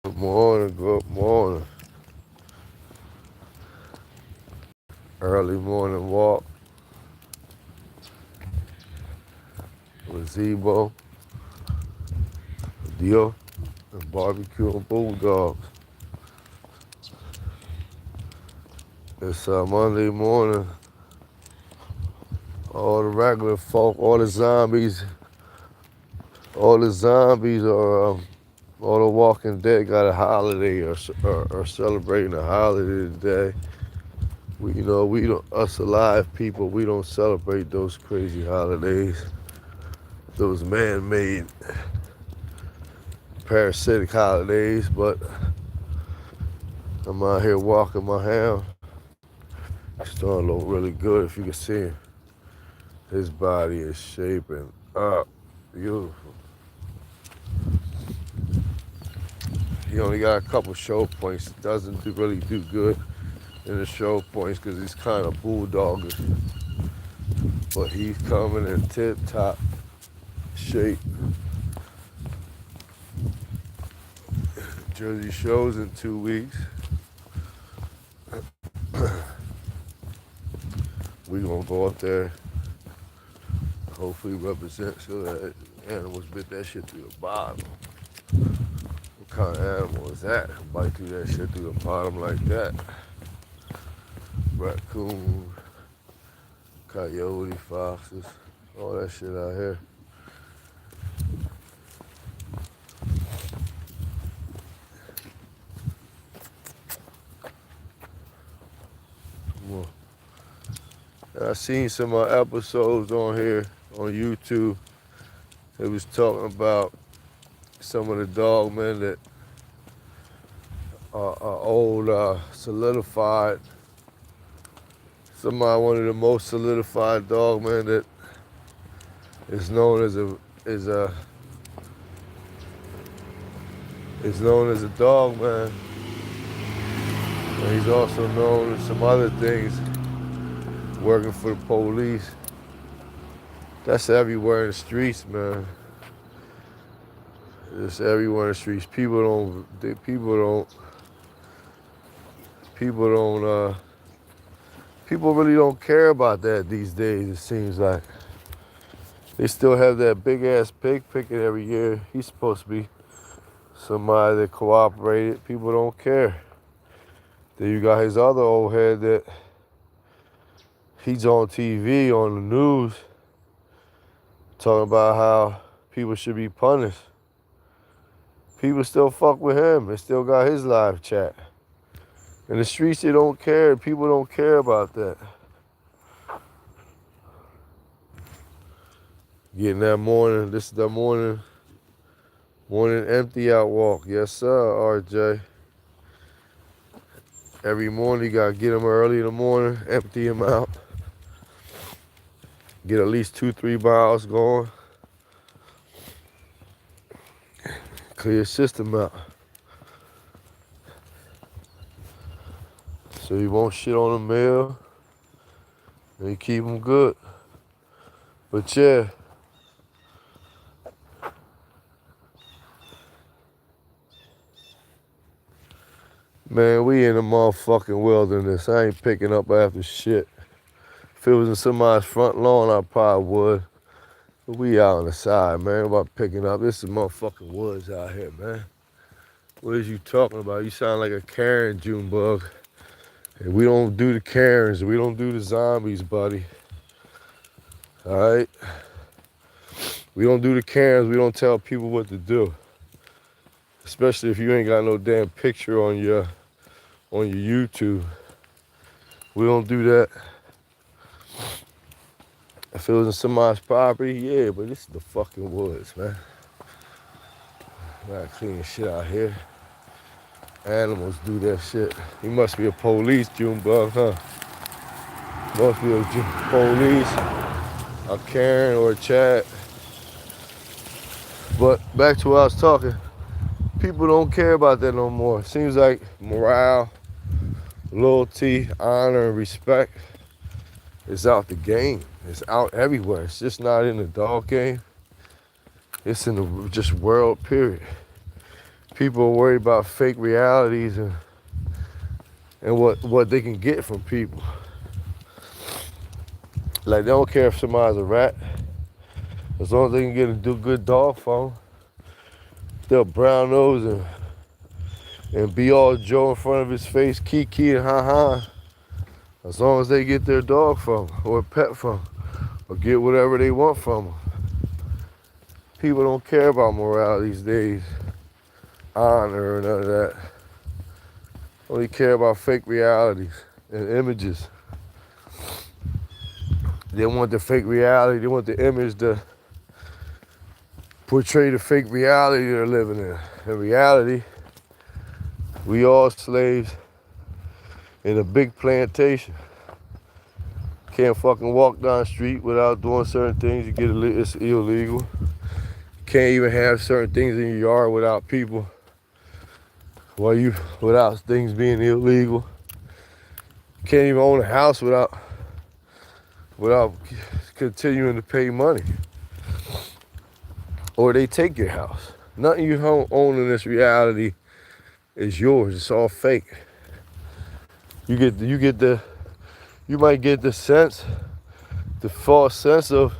Good morning, good morning. Early morning walk with Zebo, Dio, and BBQ and Bulldogs. It's Monday morning. All the regular folk, all the zombies all the Walking Dead got a holiday or celebrating a holiday today. We don't, us alive people, we don't celebrate those crazy holidays, those man-made parasitic holidays, but I'm out here walking my hound. He's starting to look really good. If you can see him, his body is shaping up. Beautiful. He only got a couple show points. Doesn't really do good in the show points because he's kind of bulldogish. But he's coming in tip-top shape. Jersey shows in 2 weeks. We gonna go up there, hopefully represent so that animals bit that shit through the bottom. What kind of animal is that? Bite through that shit through the bottom like that? Raccoon, coyote, foxes, all that shit out here. I seen some episodes on here on YouTube. It was talking about some of the dog men that are old, solidified. One of the most solidified dog men that is known as a dog man. And he's also known as some other things, working for the police. That's everywhere in the streets, man. It's everywhere in the streets. People really don't care about that these days, it seems like. They still have that big ass pig picking every year. He's supposed to be somebody that cooperated. People don't care. Then you got his other old head that he's on TV, on the news, talking about how people should be punished. People still fuck with him. They still got his live chat. In the streets, they don't care. People don't care about that. Getting that morning, this is the morning empty out walk. Yes, sir, RJ. Every morning, you gotta get them early in the morning, empty them out. Get at least 2-3 miles going. Clear your system out. So you won't shit on the meal and you keep them good. But yeah, man, we in the motherfucking wilderness. I ain't picking up after shit. If it was in somebody's front lawn, I probably would. But we out on the side, man. About picking up. This is motherfucking woods out here, man. What is you talking about? You sound like a Karen, Junebug. And we don't do the Karens. We don't do the zombies, buddy. All right? We don't do the Karens. We don't tell people what to do. Especially if you ain't got no damn picture on your YouTube. We don't do that. If it was in somebody's property, yeah, but this is the fucking woods, man. Gotta clean shit out here. Animals do that shit. He must be a police, Junebug, huh? Must be a police, a Karen, or a Chad. But back to what I was talking. People don't care about that no more. Seems like morale, loyalty, honor, and respect is out the game. It's out everywhere. It's just not in the dog game. It's in the just world, period. People are worried about fake realities and what they can get from people. Like, they don't care if somebody's a rat. As long as they can get a good dog for them, they'll brown nose and be all Joe in front of his face, kiki and ha-ha. As long as they get their dog from them, or a pet from them, or get whatever they want from them. People don't care about morale these days, honor or none of that. Only care about fake realities and images. They want the fake reality, they want the image to portray the fake reality they're living in. In reality, we all slaves in a big plantation. Can't fucking walk down the street without doing certain things. It's illegal. Can't even have certain things in your yard without people. Without things being illegal. Can't even own a house without continuing to pay money. Or they take your house. Nothing you own in this reality is yours. It's all fake. You might get the false sense of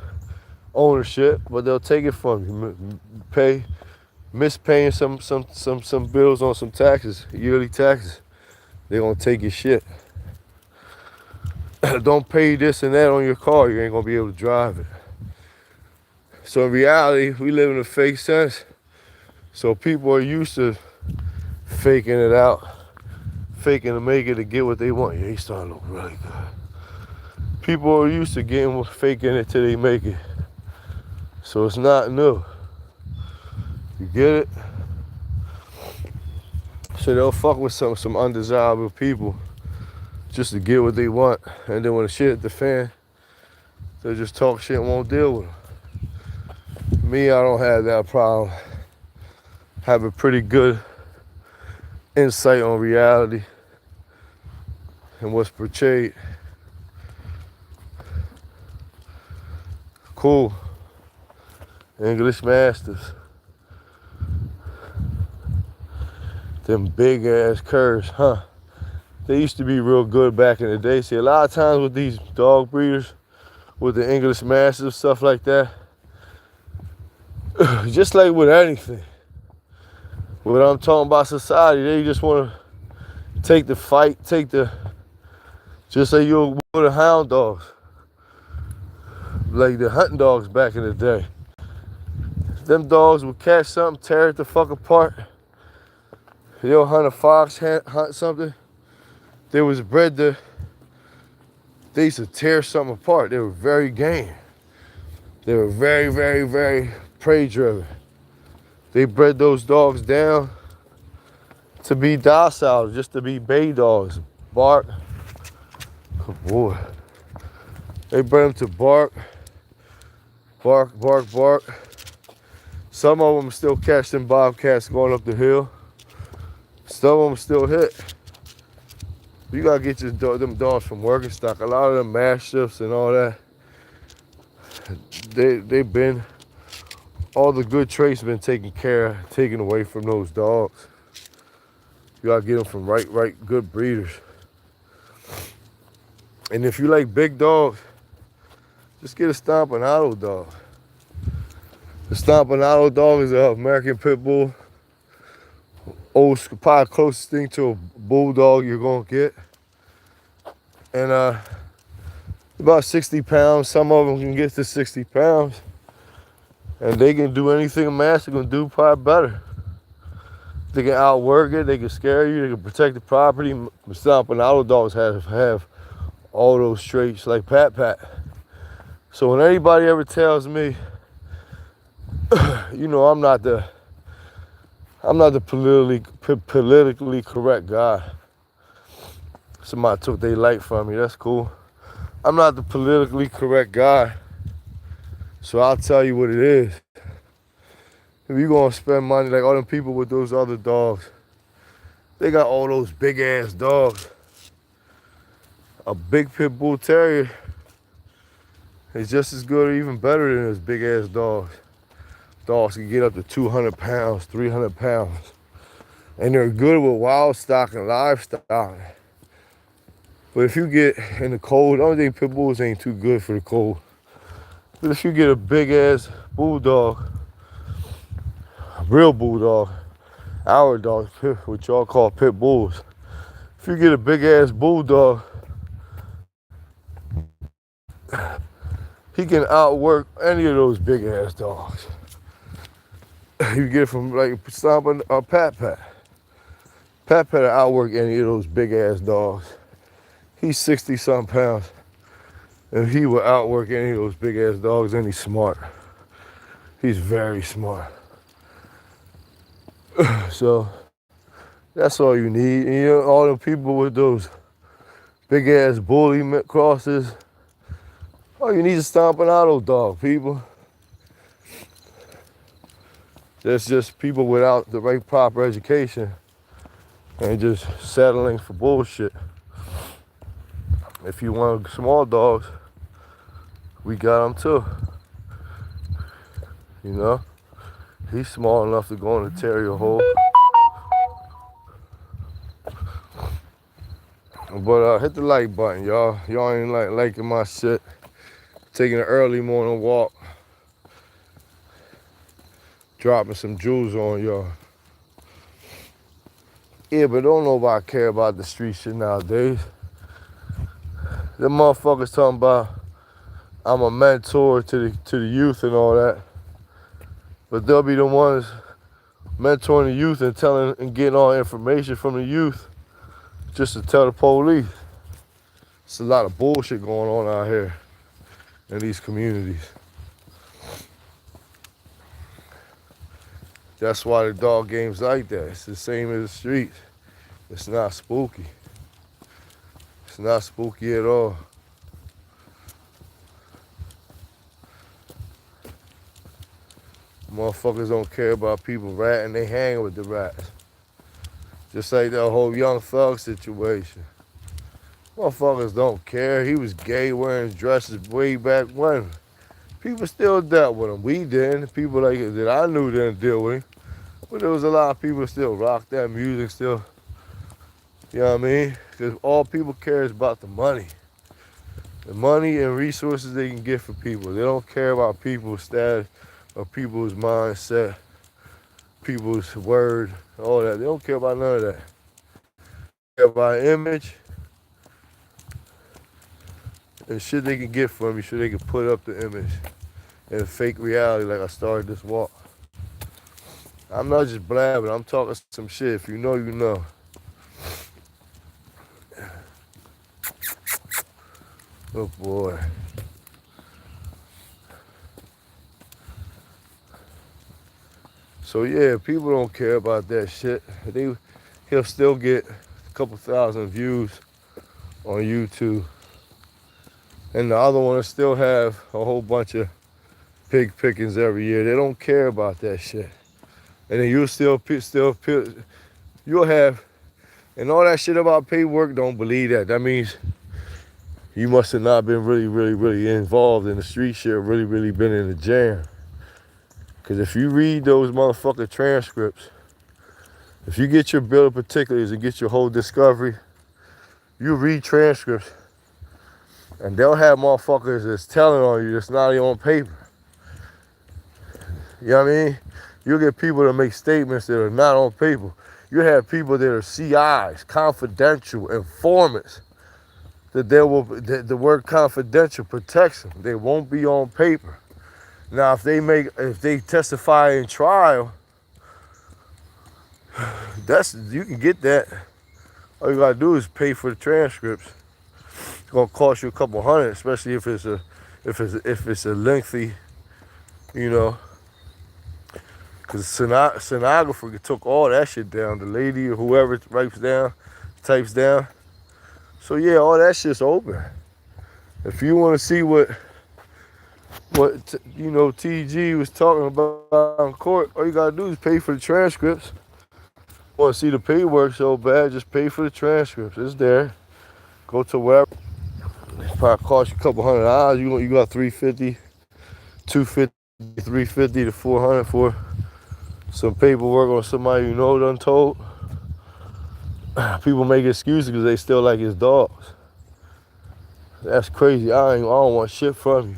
ownership, but they'll take it from you. Mispaying some bills on some taxes, yearly taxes. They're gonna take your shit. Don't pay this and that on your car, you ain't gonna be able to drive it. So in reality, we live in a fake sense. So people are used to faking it out, faking to make it to get what they want. Yeah, he's starting to look really good. People are used to faking it till they make it. So it's not new. You get it? So they'll fuck with some undesirable people just to get what they want. And then when the shit hit the fan, they'll just talk shit and won't deal with them. Me, I don't have that problem. Have a pretty good insight on reality and what's portrayed. Cool. English masters. Them big ass curs, huh? They used to be real good back in the day. See, a lot of times with these dog breeders, with the English masters, stuff like that, just like with anything, when I'm talking about society, they just want to take the fight, just like you with the hound dogs, like the hunting dogs back in the day. Them dogs would catch something, tear it the fuck apart. They'll hunt a fox, hunt something. They used to tear something apart. They were very game. They were very, very, very prey driven. They bred those dogs down to be docile, just to be bay dogs. Bark. Oh boy. They bred them to bark. Bark, bark, bark. Some of them still catch them bobcats going up the hill. Some of them still hit. You gotta get them dogs from working stock. A lot of them mastiffs and all that, they've been, all the good traits been taken away from those dogs. You gotta get them from right good breeders. And if you like big dogs, just get a Stomping Auto dog. The Stomping Auto dog is an American Pit Bull. Probably closest thing to a bulldog you're gonna get. And about 60 pounds. Some of them can get to 60 pounds. And they can do anything a mastiff can do, probably better. They can outwork it, they can scare you, they can protect the property. Stomping Auto dogs have all those traits like Pat. So when anybody ever tells me, you know, I'm not the politically correct guy. Somebody took their light from me, that's cool. I'm not the politically correct guy. So I'll tell you what it is. If you're gonna spend money like all them people with those other dogs, they got all those big ass dogs. A big pit bull terrier is just as good or even better than those big ass dogs. Dogs can get up to 200 pounds, 300 pounds. And they're good with wild stock and livestock. But if you get in the cold, the only thing pit bulls ain't too good for the cold. But if you get a big ass bulldog, a real bulldog, our dogs, what y'all call pit bulls. If you get a big ass bulldog, he can outwork any of those big ass dogs. You get it from like stomping a Pat Pat. Pat Pat will outwork any of those big ass dogs. He's 60 something pounds. And he will outwork any of those big ass dogs, and he's smart. He's very smart. So that's all you need. And you know, all the people with those big ass bully crosses, all you need is stomp an auto dog, people. There's just people without the right proper education and just settling for bullshit. If you want small dogs, we got them too. You know, he's small enough to go in the terrier hole. But hit the like button, y'all. Y'all ain't liking my shit. Taking an early morning walk. Dropping some jewels on y'all. Yeah, but don't nobody care about the street shit nowadays. The motherfuckers talking about I'm a mentor to the youth and all that. But they'll be the ones mentoring the youth and telling and getting all information from the youth just to tell the police. It's a lot of bullshit going on out here in these communities. That's why the dog game's like that. It's the same as the streets. It's not spooky. It's not spooky at all. Motherfuckers don't care about people ratting, they hang with the rats. Just like that whole Young Thug situation. Motherfuckers don't care. He was gay wearing dresses way back when. People still dealt with him. We didn't. People like that I knew didn't deal with him. But there was a lot of people still rock that music still. You know what I mean? Because all people care is about the money. The money and resources they can get for people. They don't care about people's status or people's mindset, people's word, all that. They don't care about none of that. They care about image and shit they can get from you so they can put up the image and fake reality like I started this walk. I'm not just blabbing, I'm talking some shit. If you know, you know. Oh boy. So yeah, people don't care about that shit. He'll still get a couple thousand views on YouTube. And the other one will still have a whole bunch of pig pickings every year. They don't care about that shit. And then you'll have, and all that shit about paperwork, don't believe that. That means you must have not been really involved in the street shit, really been in the jam. Because if you read those motherfucking transcripts, if you get your bill of particulars and get your whole discovery, you read transcripts, and they'll have motherfuckers that's telling on you that's not even on paper. You know what I mean? You'll get people that make statements that are not on paper. You have people that are CIs, confidential informants, that the word confidential protects them. They won't be on paper. Now, if they testify in trial, you can get that. All you gotta do is pay for the transcripts. It's gonna cost you a couple $100, especially if it's a lengthy, you know. Because the stenographer took all that shit down. The lady or whoever types down. So yeah, all that shit's open. If you want to see what TG was talking about in court, all you gotta do is pay for the transcripts. Want to see the paperwork so bad, just pay for the transcripts. It's there. Go to wherever. It probably cost you a couple $100. You got $350, $250, $350 to $400 for some paperwork on somebody you know done told. People make excuses because they still like his dogs. That's crazy. I don't want shit from you.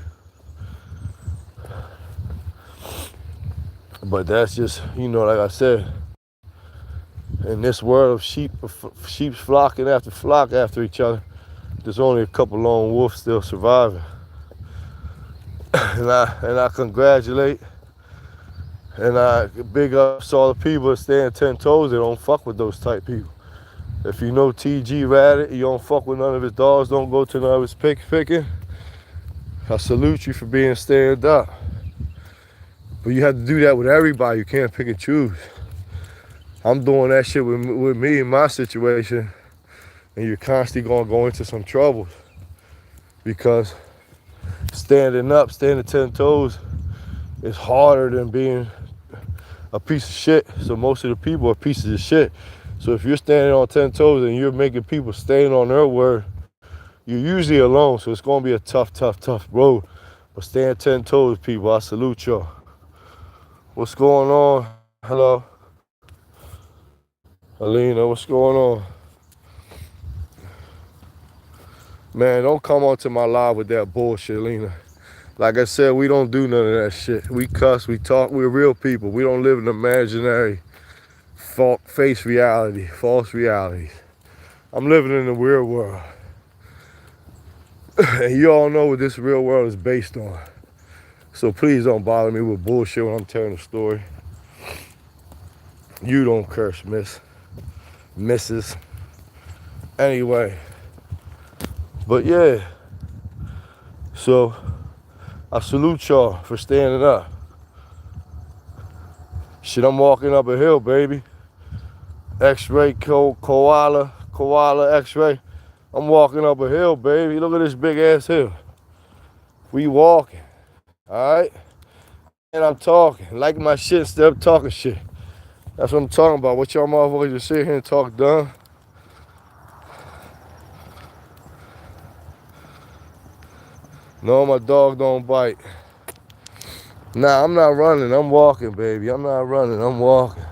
But that's just, like I said, in this world of sheep flocking after each other, there's only a couple lone wolves still surviving. And I congratulate and I big ups all the people that stand 10 toes that don't fuck with those type people. If you know TG Radit, you don't fuck with none of his dogs, don't go to none of his picking. I salute you for being stand up. But you have to do that with everybody. You can't pick and choose. I'm doing that shit with me in my situation, and you're constantly gonna go into some troubles because standing 10 toes is harder than being a piece of shit. So most of the people are pieces of shit. So if you're standing on 10 toes and you're making people stand on their word, you're usually alone. So it's gonna be a tough road. But stand 10 toes, people. I salute y'all. What's going on? Hello. Alina, what's going on? Man, don't come onto my live with that bullshit, Alina. Like I said, we don't do none of that shit. We cuss, we talk, we're real people. We don't live in imaginary, false realities. I'm living in the real world. And you all know what this real world is based on. So please don't bother me with bullshit when I'm telling a story. You don't curse, missus. Anyway. But yeah. So I salute y'all for standing up. Shit, I'm walking up a hill, baby. X-ray, koala X-ray. I'm walking up a hill, baby. Look at this big ass hill. We walking, all right? And I'm talking, like my shit instead of talking shit. That's what I'm talking about. What y'all motherfuckers just sit here and talk dumb? No, my dog don't bite. Nah, I'm not running. I'm walking, baby. I'm not running. I'm walking.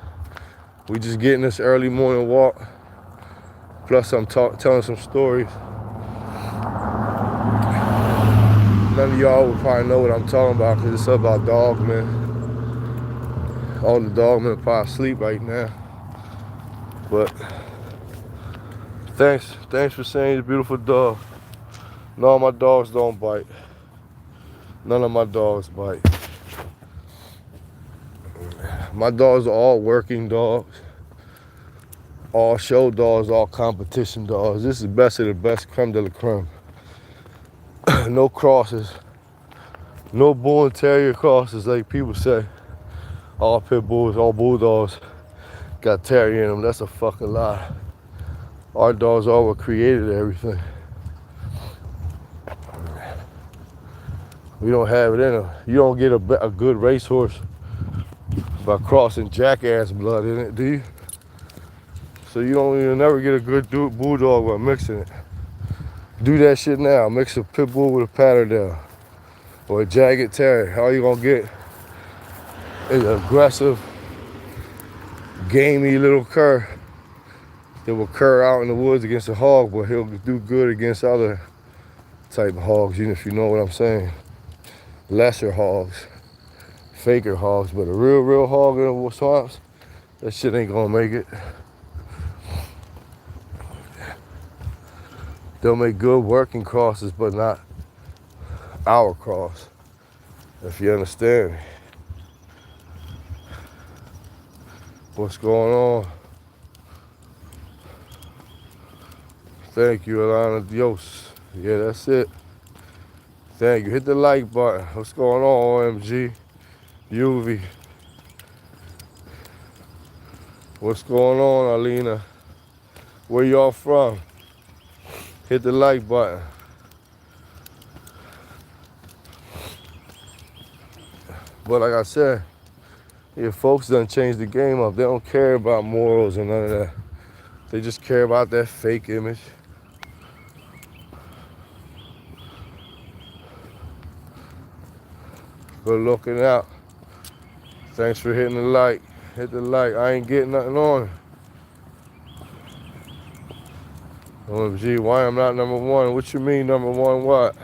We just getting this early morning walk. Plus, I'm telling some stories. None of y'all will probably know what I'm talking about because it's about dogs, man. All the dog men are probably asleep right now. But thanks for saying you're a beautiful dog. No, my dogs don't bite. None of my dogs bite. My dogs are all working dogs, all show dogs, all competition dogs. This is the best of the best, creme de la creme. No crosses, no bull and terrier crosses like people say. All pit bulls, all bulldogs got terrier in them. That's a fucking lie. Our dogs all were created everything. We don't have it in them. You don't get a good racehorse by crossing jackass blood in it, do you? So you'll never get a good bulldog by mixing it. Do that shit now. Mix a pit bull with a patterdale or a jagged terrier. All you're gonna get is an aggressive, gamey little cur that will cur out in the woods against a hog, but he'll do good against other type of hogs, if you know what I'm saying. Lesser hogs, faker hogs, but a real hog in the swamps, that shit ain't gonna make it. They'll make good working crosses, but not our cross, if you understand me. What's going on? Thank you, Alana Dios. Yeah, that's it. Thank you. Hit the like button. What's going on, OMG? UV. What's going on, Alina? Where y'all from? Hit the like button. But like I said, yeah, folks done changed the game up. They don't care about morals and none of that. They just care about that fake image. Good looking out. Thanks for hitting the like. Hit the like. I ain't getting nothing on it. OMG, why I'm not number one? What you mean number one what?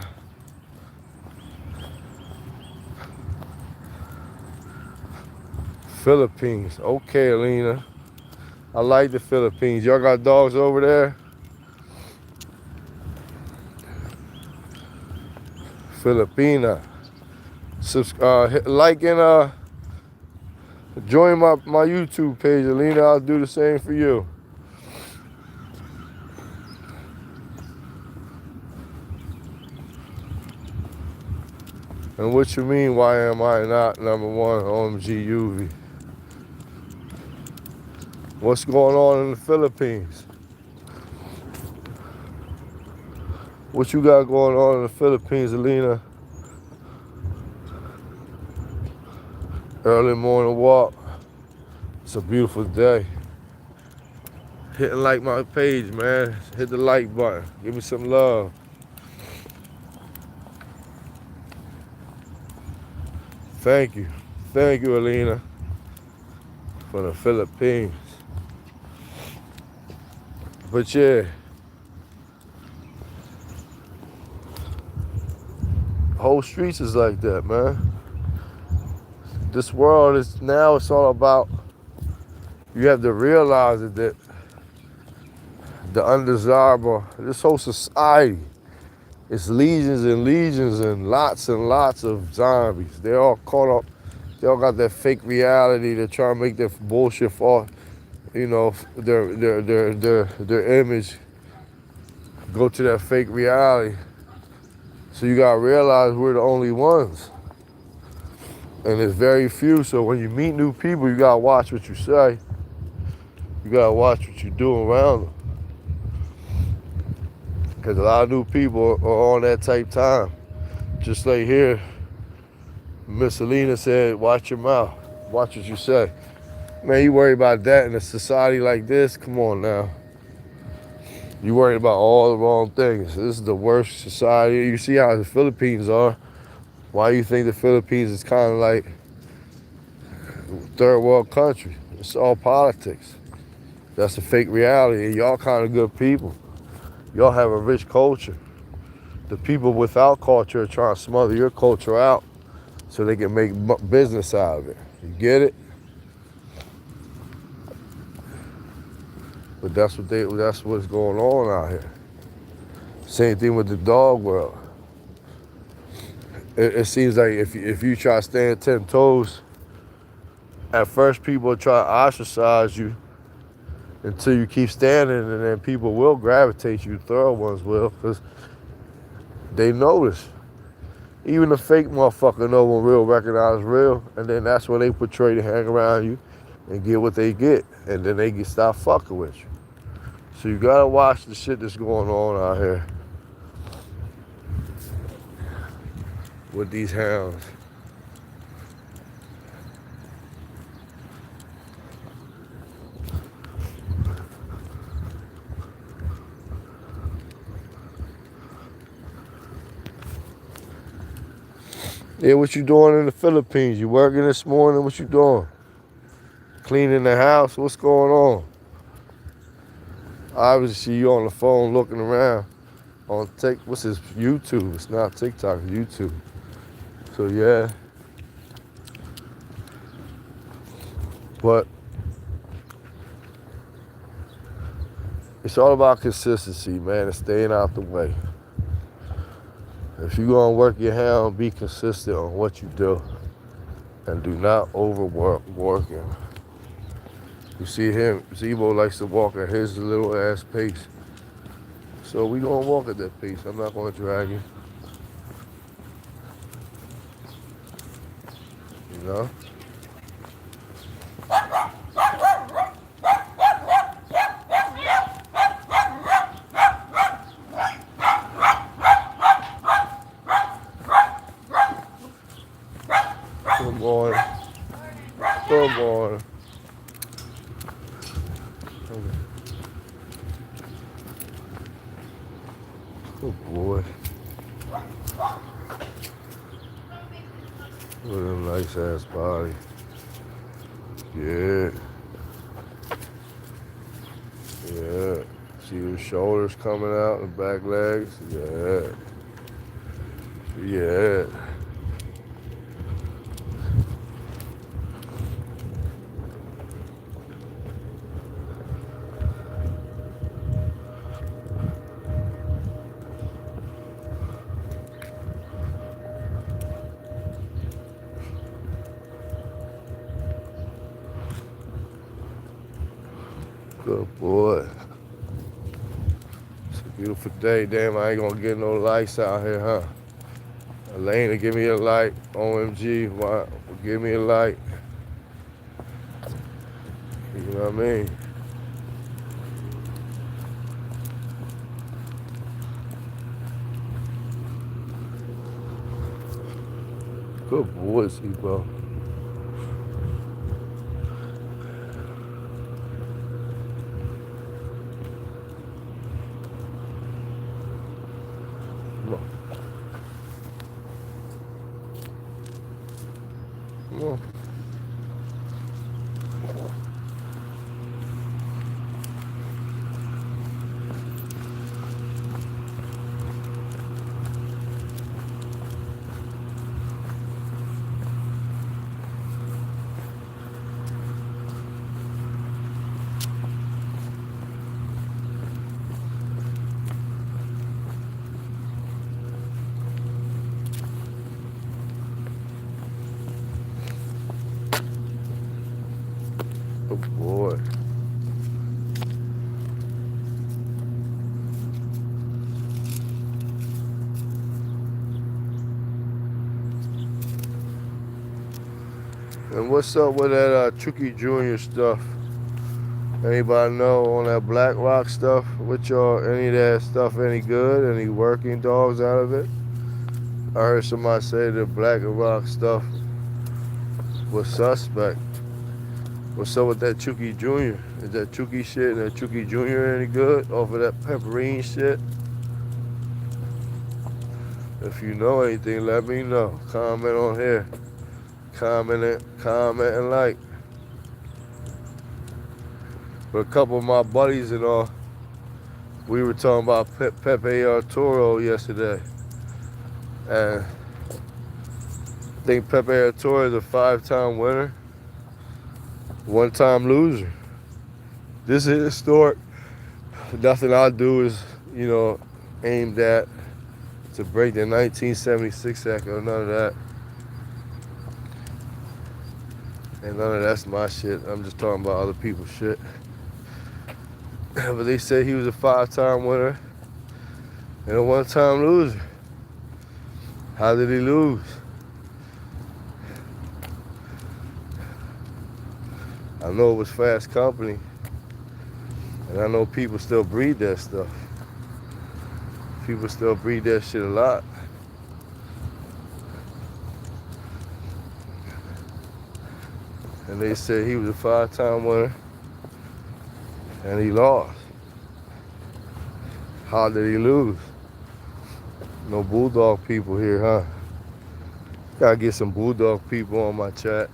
Philippines. Okay, Alina. I like the Philippines. Y'all got dogs over there? Filipina. Like and join my YouTube page, Alina. I'll do the same for you. And what you mean, why am I not number one? OMG UV. What's going on in the Philippines? What you got going on in the Philippines, Alina? Early morning walk. It's a beautiful day. Hit and like my page, man. Hit the like button. Give me some love. Thank you. Thank you, Alina, for the Philippines. But yeah, whole streets is like that, man. This world is now, it's all about, you have to realize it, that the undesirable, this whole society, it's legions and legions and lots of zombies. They're all caught up, they all got that fake reality. They're trying to make their bullshit fall, you know, their image go to that fake reality. So you gotta realize we're the only ones. And there's very few, so when you meet new people, you gotta watch what you say. You gotta watch what you do around them. Because a lot of new people are on that type time. Just like here, Miss Alina said, watch your mouth. Watch what you say. Man, you worry about that in a society like this? Come on now. You worried about all the wrong things. This is the worst society. You see how the Philippines are. Why you think the Philippines is kind of like third world country? It's all politics. That's a fake reality. And y'all kind of good people. Y'all have a rich culture. The people without culture are trying to smother your culture out so they can make business out of it. You get it? But that's what's going on out here. Same thing with the dog world. It seems like if you try to stand 10 toes, at first people try to ostracize you until you keep standing, and then people will gravitate you. Thorough ones will, because they notice. Even the fake motherfucker know when real recognize real, and then that's when they portray to hang around you and get what they get, and then they stop fucking with you. So you gotta watch the shit that's going on out here with these hounds. Yeah, what you doing in the Philippines? You working this morning? What you doing? Cleaning the house? What's going on? Obviously, you on the phone looking around on what's this, YouTube? It's not TikTok, it's YouTube. So yeah. But it's all about consistency, man, and staying out the way. If you're gonna work your hound, be consistent on what you do. And do not overwork working. You see him, Zebo likes to walk at his little ass pace. So we gonna walk at that pace. I'm not gonna drag him. You know? Good morning. Good morning. Okay. Good boy. Look at a nice ass body. Yeah. Yeah. See the shoulders coming out, the back legs. Yeah. Yeah. Good boy. It's a beautiful day. Damn, I ain't gonna get no lights out here, huh? Elena, give me a light. OMG, why? Give me a light. You know what I mean? Good boy, bro. Come on. Come on. Good boy. And what's up with that Chucky Jr. stuff? Anybody know on that Black Rock stuff? What y'all, any of that stuff any good? Any working dogs out of it? I heard somebody say the Black Rock stuff was suspect. What's up with that Chucky Jr.? Is that Chucky shit and that Chucky Jr. any good off of that pepperine shit? If you know anything, let me know. Comment on here. Comment and like. But a couple of my buddies and all, we were talking about Pepe Arturo yesterday. And I think Pepe Arturo is a 5-time winner, 1-time loser. This is historic. Nothing I do is, aimed at to break the 1976 record, none of that. And none of that's my shit. I'm just talking about other people's shit. But they said he was a 5-time winner and a 1-time loser. How did he lose? I know it was Fast Company. And I know people still breed that stuff. People still breed that shit a lot. And they said he was a 5-time winner and he lost. How did he lose? No Bulldog people here, huh? Gotta get some Bulldog people on my chat.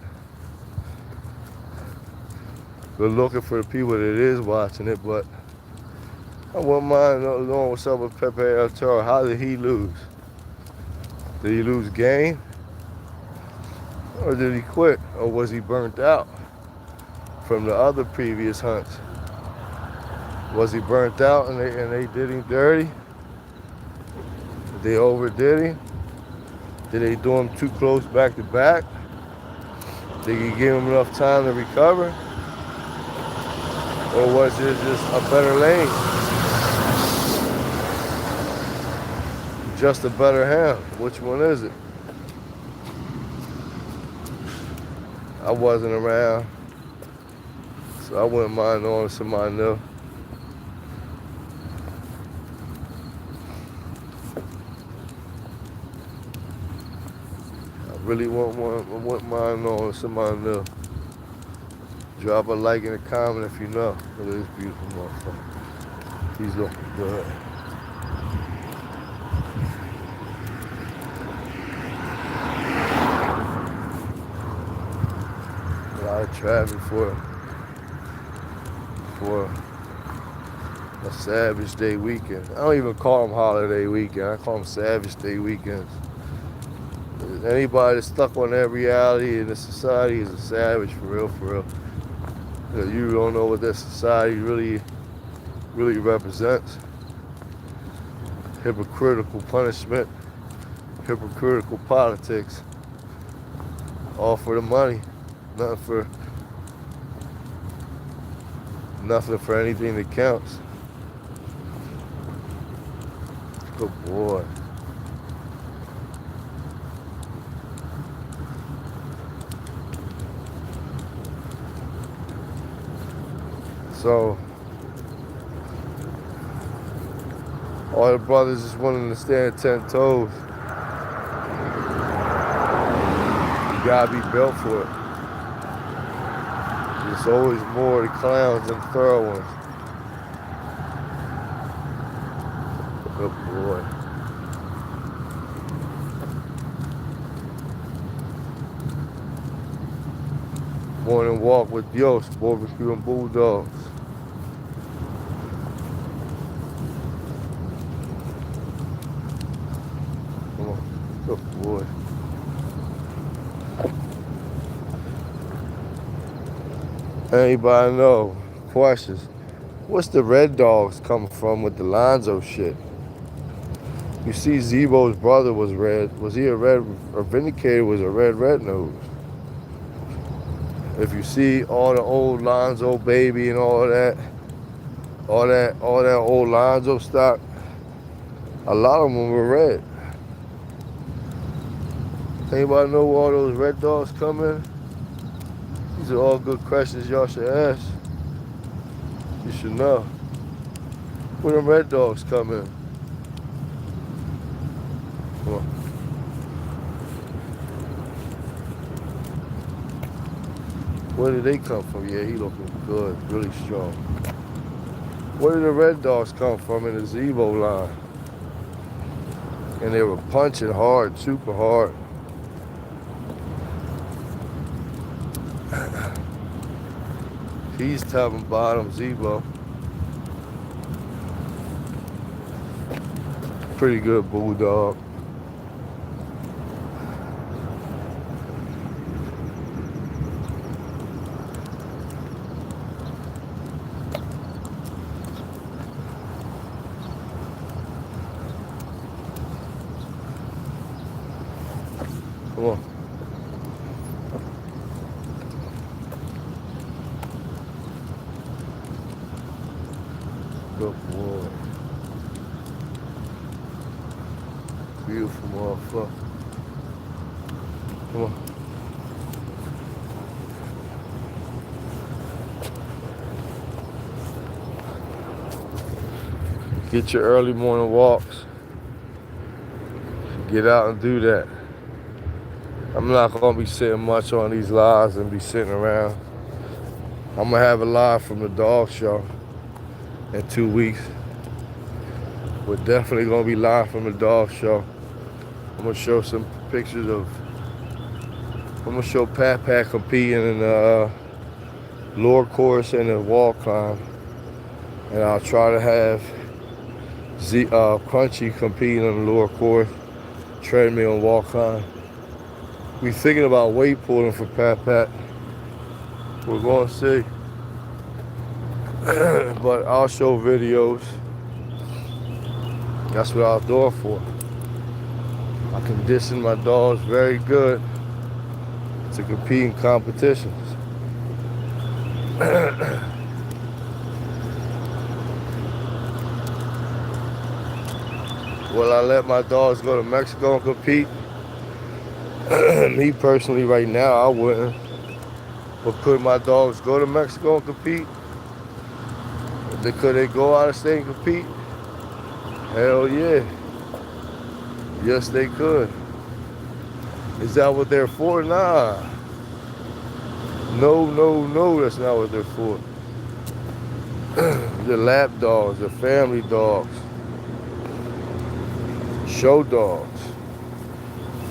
We're looking for the people that is watching it, but I wouldn't mind knowing what's up with Pepe Arturo. How did he lose? Did he lose game? Or did he quit? Or was he burnt out from the other previous hunts? Was he burnt out and they did him dirty? They overdid him? Did they do him too close back to back? Did he give him enough time to recover? Or was it just a better lane? Just a better ham? Which one is it? I wasn't around, so I wouldn't mind knowing somebody knew. I really wouldn't mind knowing somebody knew. Drop a like and a comment if you know. Look at this beautiful motherfucker. He's looking good. A lot of traffic for a Savage Day weekend. I don't even call them holiday weekend. I call them Savage Day weekends. Anybody that's stuck on that reality in the society is a savage, for real, for real. Because you don't know what that society really represents. Hypocritical punishment, hypocritical politics, all for the money, nothing for anything that counts. Good boy. So, all the brothers just wanting to stand 10 toes. You gotta be built for it. There's always more the clowns than the thorough ones. Good boy. Morning walk with Dios, BBQ and Bulldogs. Come on, good boy. Anybody know? Questions. What's the Red Dogs coming from with the Lonzo shit? You see Zebo's brother was red. Was he a red, or Vindicator was a red nose? If you see all the old Lonzo baby and all that old Lonzo stock, a lot of them were red. Anybody know where all those Red Dogs come in? These are all good questions y'all should ask. You should know. Where them Red Dogs come in? Come on. Where did they come from? Yeah, he looking good, really strong. Where did the Red Dogs come from in the Zebo line? And they were punching hard, super hard. He's top and bottom, Zebo. Pretty good bulldog. Come on. Good boy. Beautiful motherfucker. Come on. Get your early morning walks. Get out and do that. I'm not gonna be sitting much on these lives and be sitting around. I'm gonna have a live from the dog show in 2 weeks. We're definitely gonna be live from the dog show. I'm gonna show some pictures of, I'm gonna show Pat competing in the lure course and the wall climb. And I'll try to have Crunchy competing on the lure course, treadmill and wall climb. We thinking about weight pulling for Pat. We're gonna see. But I'll show videos. That's what I was doing for. I condition my dogs very good to compete in competitions. Will I let my dogs go to Mexico and compete? Me personally, right now, I wouldn't. But could my dogs go to Mexico and compete? Could they go out of state and compete? Hell yeah. Yes, they could. Is that what they're for? Nah. No, that's not what they're for. They're lap dogs, they're family dogs, show dogs.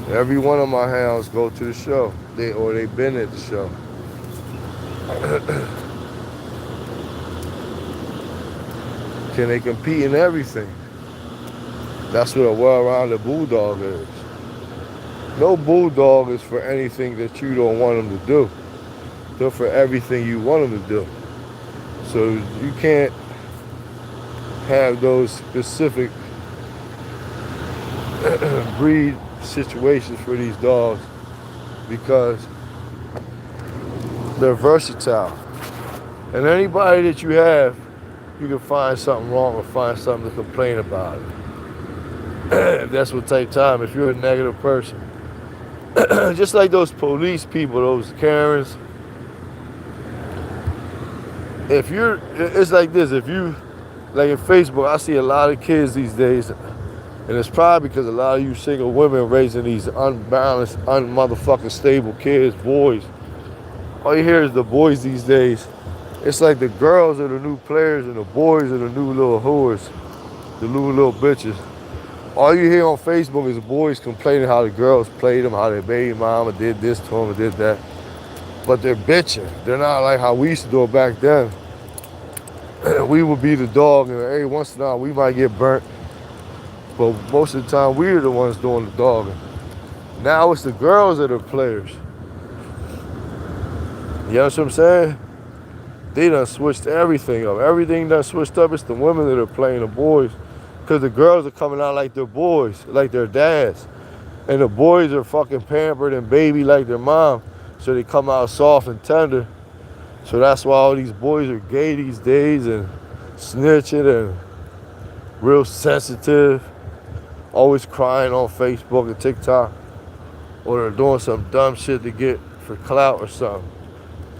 Every one of my hounds go to the show. They've been at the show. Can they compete in everything? That's what a well-rounded bulldog is. No bulldog is for anything that you don't want them to do. They're for everything you want them to do. So you can't have those specific breed situations for these dogs because they're versatile. And anybody that you have, you can find something wrong or find something to complain about. That's what takes time if you're a negative person. Just like those police people, those Karens. It's like this. If you, like in Facebook, I see a lot of kids these days, and it's probably because a lot of you single women raising these unbalanced, unmotherfucking stable kids, boys. All you hear is the boys these days. It's like the girls are the new players and the boys are the new little whores, the new little bitches. All you hear on Facebook is boys complaining how the girls played them, how their baby mama did this to them and did that. But they're bitching. They're not like how we used to do it back then. We would be the dog, and every once in a while we might get burnt. But most of the time we're the ones doing the dogging. Now it's the girls that are players. You know what I'm saying? They done switched everything up. Everything done switched up. It's the women that are playing the boys. Because the girls are coming out like their boys, like their dads. And the boys are fucking pampered and baby like their mom. So they come out soft and tender. So that's why all these boys are gay these days and snitching and real sensitive. Always crying on Facebook and TikTok. Or they're doing some dumb shit to get for clout or something.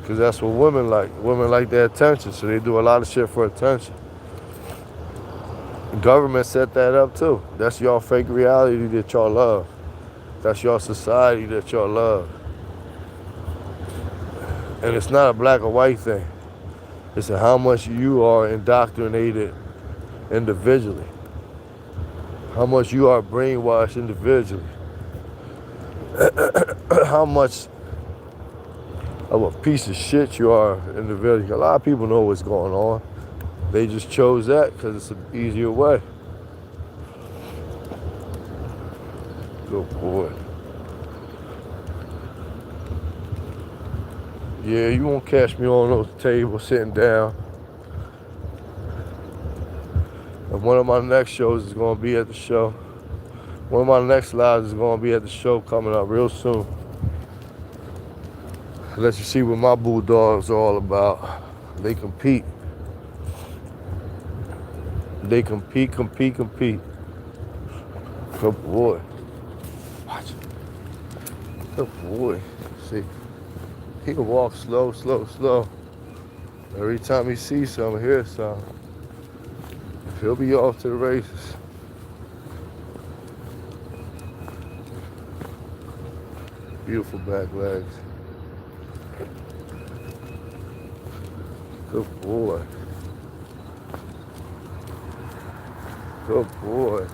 Because that's what women like. Women like their attention. So they do a lot of shit for attention. The government set that up too. That's y'all fake reality that y'all love. That's your society that y'all love. And it's not a black or white thing. It's how much you are indoctrinated individually. How much you are brainwashed individually. How much of a piece of shit you are individually. A lot of people know what's going on. They just chose that because it's an easier way. Good boy. Yeah, you won't catch me on those tables sitting down. And one of my next shows is going to be at the show. One of my next lives is going to be at the show coming up real soon. Let you see what my bulldogs are all about. They compete. They compete. Good boy. Watch it. Good boy. See, he can walk slow. Every time he sees something, hears something, he'll be off to the races. Beautiful back legs. Good boy. Good boy.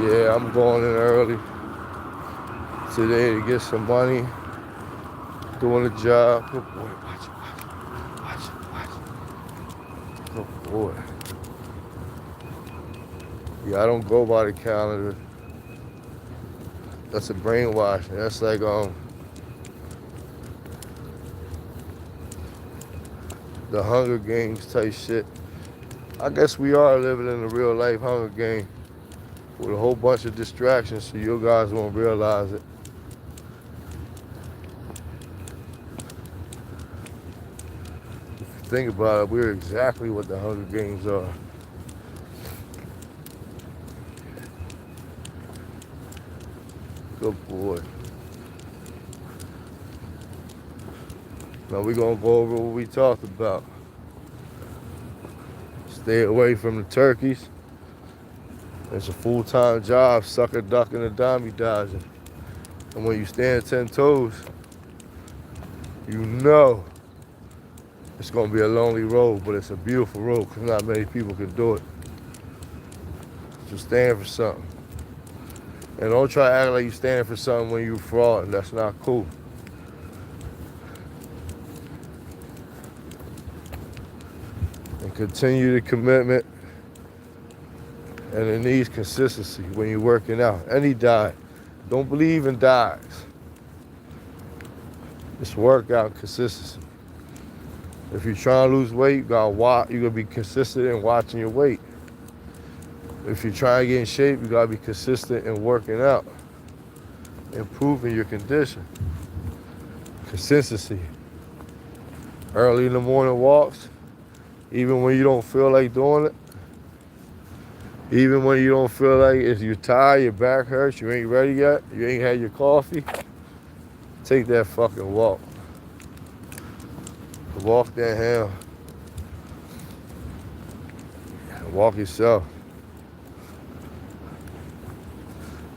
Yeah, I'm going in early today to get some money, doing a job. Good boy, watch it. Good boy. Yeah, I don't go by the calendar. That's a brainwashing. That's like the Hunger Games type shit. I guess we are living in a real life Hunger Game with a whole bunch of distractions, so you guys won't realize it. If you think about it, we're exactly what the Hunger Games are. Good boy. Now we're gonna go over what we talked about. Stay away from the turkeys. It's a full-time job, sucker ducking and dime dodging. And when you stand 10 toes, you know it's gonna be a lonely road, but it's a beautiful road because not many people can do it. So stand for something. And don't try to act like you stand for something when you fraud. That's not cool. And continue the commitment. And it needs consistency when you're working out. Any diet. Don't believe in diets. Just work out consistency. If you're trying to lose weight, you gotta be consistent in watching your weight. If you're trying to get in shape, you gotta be consistent in working out, improving your condition. Consistency. Early in the morning walks, even when you don't feel like doing it. Even when you don't feel like if you're tired, your back hurts, you ain't ready yet, you ain't had your coffee, take that fucking walk. Walk that hell. Walk yourself.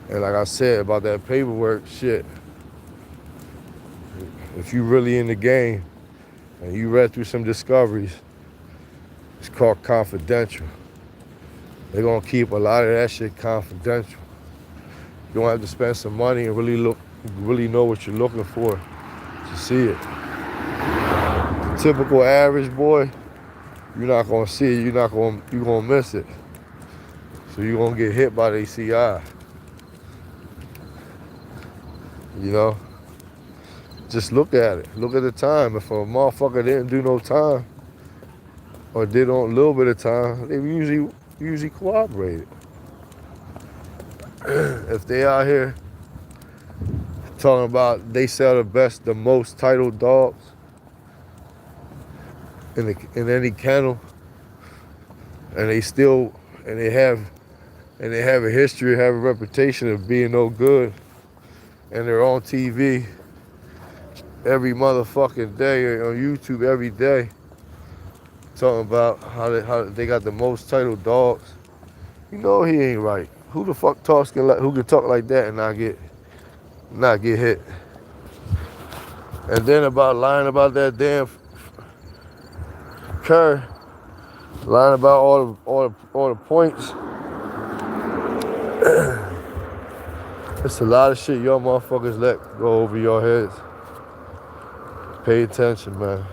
And like I said about that paperwork shit, if you really in the game and you read through some discoveries, it's called confidential. They're gonna keep a lot of that shit confidential. You don't have to spend some money and really know what you're looking for to see it. The typical average boy, you're not gonna see it, you're gonna miss it. So you're gonna get hit by the CI. You know? Just look at it. Look at the time. If a motherfucker didn't do no time or did on a little bit of time, they usually cooperated. If they out here talking about they sell the most titled dogs in any kennel, and they have a history, have a reputation of being no good, and they're on TV every motherfucking day, on YouTube every day, talking about how they got the most titled dogs. You know he ain't right. Who the fuck who can talk like that and not get hit? And then about lying about that damn Kerr, lying about all the points. It's a lot of shit y'all motherfuckers let go over your heads. Pay attention, man.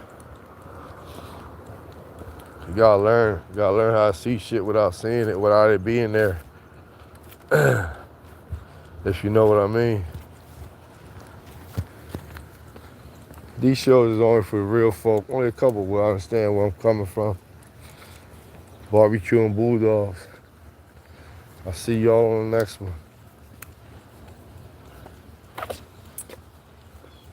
You gotta learn how to see shit without seeing it, without it being there. If you know what I mean. These shows is only for real folk. Only a couple will understand where I'm coming from. BBQ and Bulldogs. I'll see y'all on the next one.